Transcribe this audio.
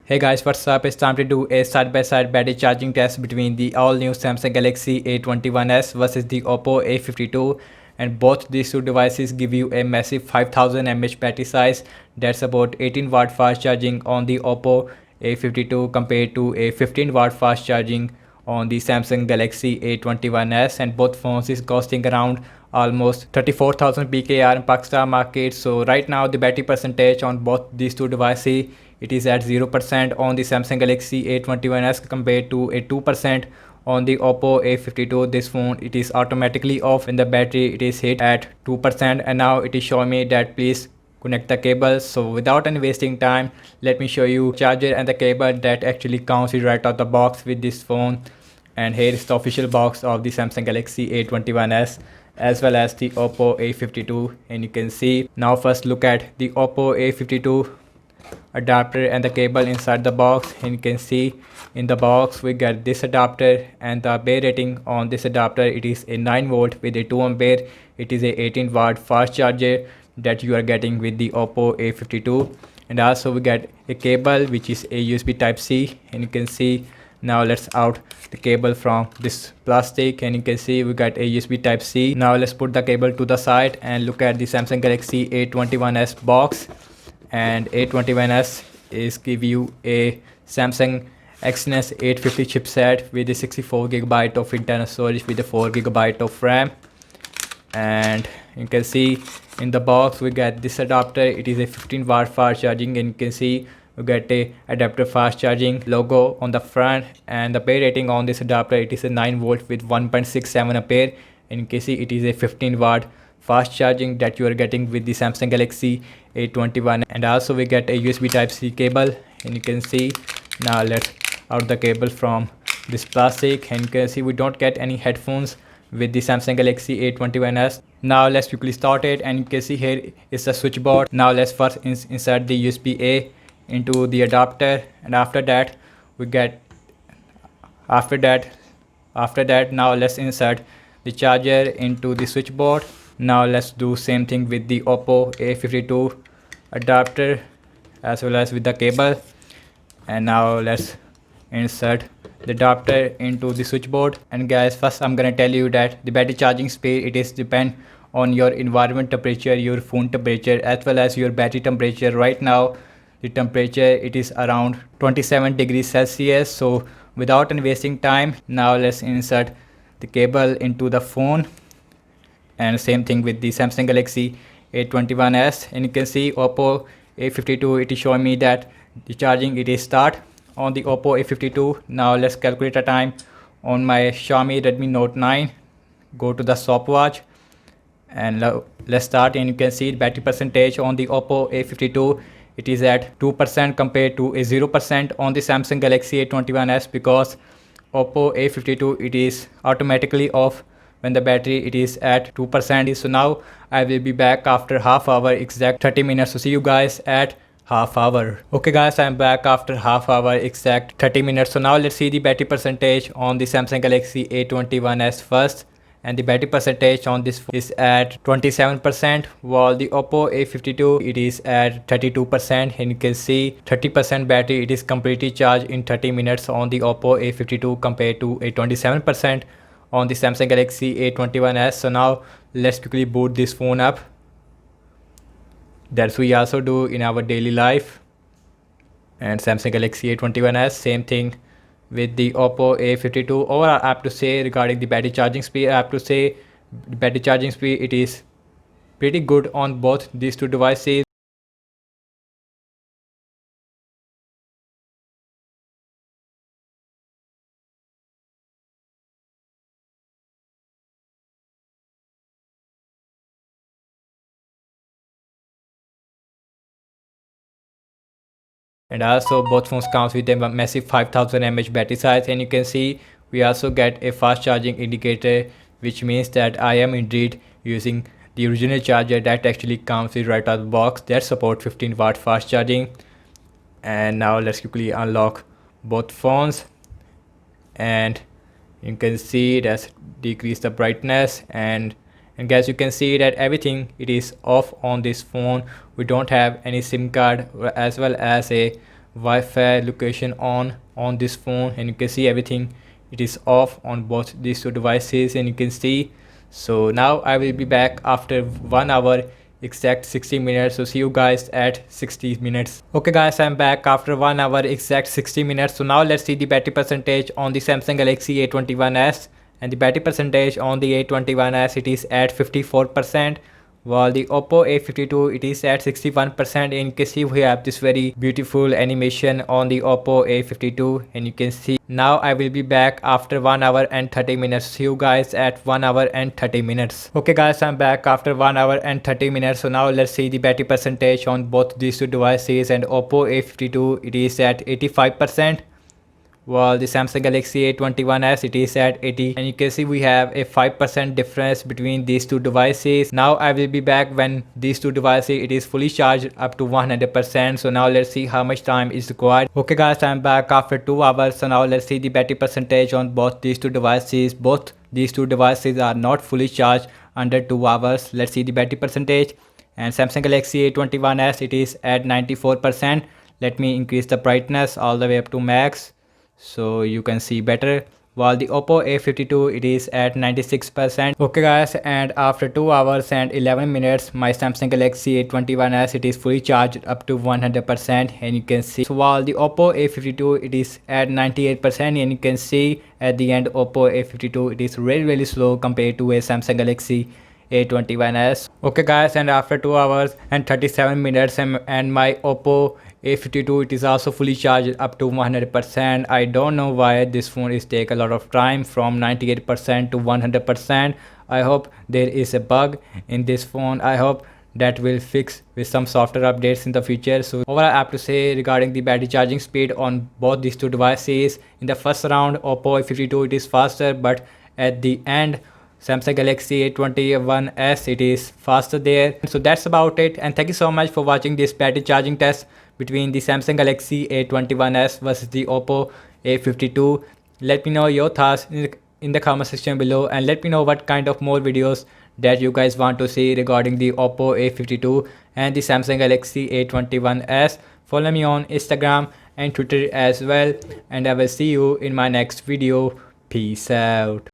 Hey guys, what's up? It's time to do a side-by-side battery charging test between the all-new Samsung Galaxy A21s versus the Oppo A52, and both these two devices give you a massive 5000 mAh battery size. That's about 18 watt fast charging on the Oppo A52 compared to a 15 watt fast charging on the Samsung Galaxy A21s, and both phones is costing around almost 34,000 PKR in Pakistan market. So right now the battery percentage on both these two devices, it is at 0% on the Samsung Galaxy A21s compared to a 2% on the Oppo A52. This phone, it is automatically off when the battery it is hit at 2%, and now it is showing me that please connect the cable. So without any wasting time, let me show you charger and the cable that actually comes right out the box with this phone. And here is the official box of the Samsung Galaxy A21s as well as the Oppo A52, and you can see. Now first look at the Oppo A52 adapter and the cable inside the box, and you can see in the box we get this adapter, and the bay rating on this adapter, it is a 9 volt with a 2 ampere. It is a 18 watt fast charger that you are getting with the Oppo A52. And also we get a cable which is a USB type C, and you can see. Now let's out the cable from this plastic, and you can see we got a USB type C. Now let's put the cable to the side and look at the Samsung Galaxy A21s box. And A21s is give you a Samsung Exynos 850 chipset with a 64GB of internal storage with a 4GB of RAM. And you can see in the box we get this adapter. It is a 15 watt fast charging, and you can see we get a adapter fast charging logo on the front, and the bay rating on this adapter, it is a 9 volt with 1.67 ampere, and you can see it is a 15 watt fast charging that you are getting with the Samsung Galaxy A21. And also we get a USB type C cable, and you can see. Now let's out the cable from this plastic, and you can see we don't get any headphones with the Samsung Galaxy A21s. Now let's quickly start it, and you can see here is the switchboard. Now let's first insert the USB-A into the adapter, and after that now let's insert the charger into the switchboard. Now let's do same thing with the Oppo A52 adapter as well as with the cable. And now let's insert the adapter into the switchboard. And guys, first I'm gonna tell you that the battery charging speed, it is depend on your environment temperature, your phone temperature, as well as your battery temperature. Right now the temperature, it is around 27 degrees Celsius. So without any wasting time, now let's insert the cable into the phone. And same thing with the Samsung Galaxy A21s, and you can see Oppo A52, it is showing me that the charging, it is start on the Oppo A52. Now let's calculate the time on my Xiaomi Redmi Note 9. Go to the stopwatch and let's start, and you can see the battery percentage on the Oppo A52, it is at 2% compared to a 0% on the Samsung Galaxy A21s, because Oppo A52, it is automatically off when the battery it is at 2%. So now I will be back after half hour, exact 30 minutes. So see you guys at half hour. Okay guys, I'm back after half hour, exact 30 minutes. So now let's see the battery percentage on the Samsung Galaxy A21s first. And the battery percentage on this is at 27%, while the Oppo A52, it is at 32%, and you can see 30% battery, it is completely charged in 30 minutes on the Oppo A52 compared to a 27% on the Samsung Galaxy A21s. So now let's quickly boot this phone up. That's we also do in our daily life. And Samsung Galaxy A21s, same thing with the Oppo A52. Overall, I have to say regarding the battery charging speed, I have to say the battery charging speed, it is pretty good on both these two devices. And also both phones comes with a massive 5000 mAh battery size, and you can see we also get a fast charging indicator, which means that I am indeed using the original charger that actually comes with right out of the box that support 15 watt fast charging. And now let's quickly unlock both phones, and you can see that's decrease the brightness. And guys, you can see that everything it is off on this phone. We don't have any SIM card as well as a Wi-Fi location on this phone, and you can see everything it is off on both these two devices, and you can see. So now I will be back after 1 hour exact 60 minutes. So see you guys at 60 minutes. Okay guys, I'm back after 1 hour exact 60 minutes. So now let's see the battery percentage on the Samsung Galaxy A21s, and the battery percentage on the A21s, it is at 54%, while the Oppo A52 it is at 61%. And you can see we have this very beautiful animation on the Oppo A52, and you can see. Now I will be back after 1 hour and 30 minutes. See you guys at 1 hour and 30 minutes. Okay guys, I'm back after 1 hour and 30 minutes. So now let's see the battery percentage on both these two devices, and Oppo A52 it is at 85%, while the Samsung Galaxy A21s it is at 80, and you can see we have a 5% difference between these two devices. Now I will be back when these two devices it is fully charged up to 100%. So now let's see how much time is required. Okay guys, I'm back after 2 hours. So now let's see the battery percentage on both these two devices. Both these two devices are not fully charged under 2 hours. Let's see the battery percentage, and Samsung Galaxy A21s it is at 94%. Let me increase the brightness all the way up to max so you can see better, while the Oppo A52 it is at 96%. Okay guys, and after 2 hours and 11 minutes my Samsung Galaxy A21s it is fully charged up to 100%, and you can see. So while the Oppo A52 it is at 98%, and you can see at the end Oppo A52 it is really slow compared to a Samsung Galaxy A21s. Okay guys, and after 2 hours and 37 minutes and my Oppo A52 it is also fully charged up to 100%. I don't know why this phone is take a lot of time from 98% to 100%. I hope there is a bug in this phone. I hope that will fix with some software updates in the future. So overall I have to say regarding the battery charging speed on both these two devices, in the first round Oppo A52 it is faster, but at the end Samsung Galaxy A21s it is faster there. So that's about it, and thank you so much for watching this battery charging test between the Samsung Galaxy A21s versus the Oppo A52. Let me know your thoughts in the comment section below, and let me know what kind of more videos that you guys want to see regarding the Oppo A52 and the Samsung Galaxy A21s. Follow me on Instagram and Twitter as well, and I will see you in my next video. Peace out.